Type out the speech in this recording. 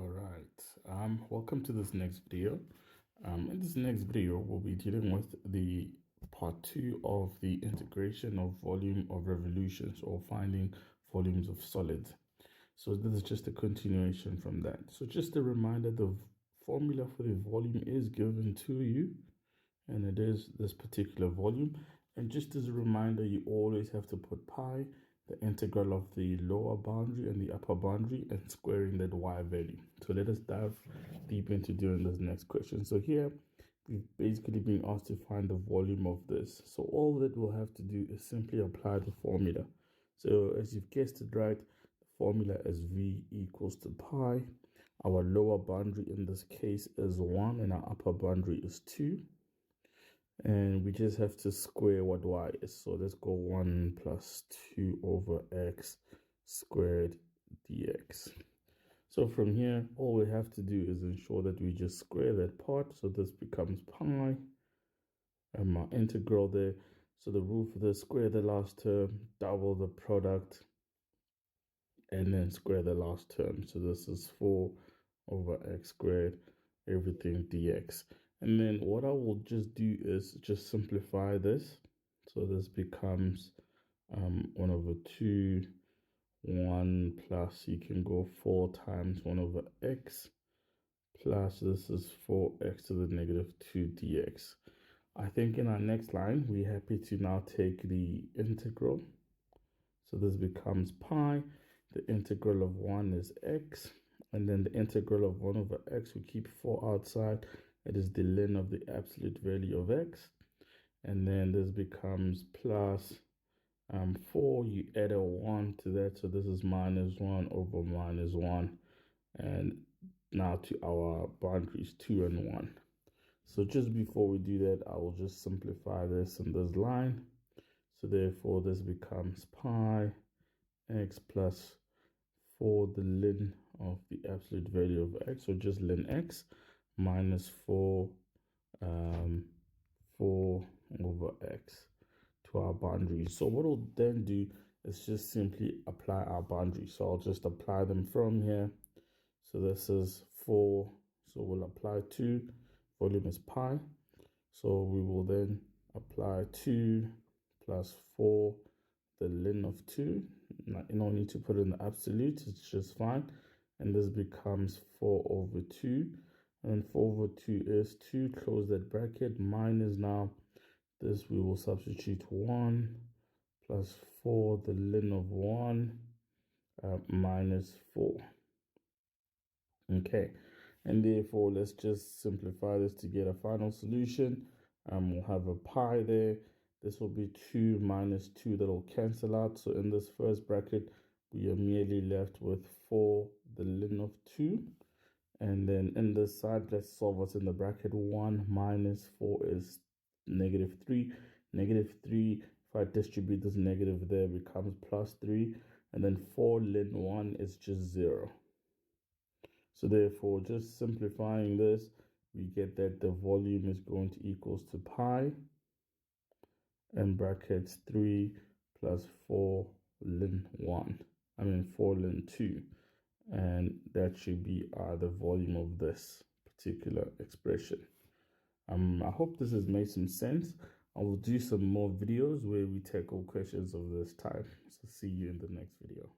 All right. Welcome to this next video. In this next video, we'll be dealing with the part 2 of the integration of volume of revolutions, or finding volumes of solids. So this is just a continuation from that. So just a reminder, the formula for the volume is given to you, and it is this particular volume. And just as a reminder, you always have to put pi, the integral of the lower boundary and the upper boundary, and squaring that y value. So let us dive deep into doing this next question. So here we've basically been asked to find the volume of this. So all that we'll have to do is simply apply the formula. So as you've guessed it right, the formula is v equals to pi. Our lower boundary in this case is 1 and our upper boundary is 2. And we just have to square what y is. So let's go 1 plus 2 over x squared dx. So from here, all we have to do is ensure that we just square that part. So this becomes pi, and my integral there. So the root of this, square the last term, double the product, and then square the last term. So this is 4 over x squared, everything dx. And then what I will just do is just simplify this. So this becomes 1 over 2, 1 plus, you can go 4 times 1 over x, plus this is 4x to the negative 2 dx. I think in our next line, we're happy to now take the integral. So this becomes pi. The integral of 1 is x. And then the integral of 1 over x, we keep 4 outside. It is the ln of the absolute value of x. And then this becomes plus 4. You add a 1 to that. So this is minus 1 over minus 1. And now to our boundaries 2 and 1. So just before we do that, I will just simplify this in this line. So therefore this becomes pi x plus 4 the ln of the absolute value of x, so just ln x, minus 4 over x to our boundaries. So what we'll then do is just simply apply our boundaries. So I'll just apply them from here. So this is 4, so we'll apply 2, volume is pi. So we will then apply 2 plus 4, the ln of 2. You don't need to put in the absolute, it's just fine. And this becomes 4 over 2. And 4 over 2 is 2, close that bracket, minus now. This we will substitute 1 plus 4, the ln of 1, minus 4. Okay, and therefore let's just simplify this to get a final solution. We'll have a pi there. This will be 2 minus 2, that will cancel out. So in this first bracket, we are merely left with 4, the ln of 2. And then in this side, let's solve what's in the bracket. 1 minus 4 is negative 3. Negative 3, if I distribute this negative there, becomes plus 3. And then 4 ln 1 is just 0. So therefore, just simplifying this, we get that the volume is going to equals to pi, in brackets 3 plus 4 ln 1. 4 ln 2. And that should be the volume of this particular expression. I hope this has made some sense. I will do some more videos where we tackle questions of this type. So see you in the next video.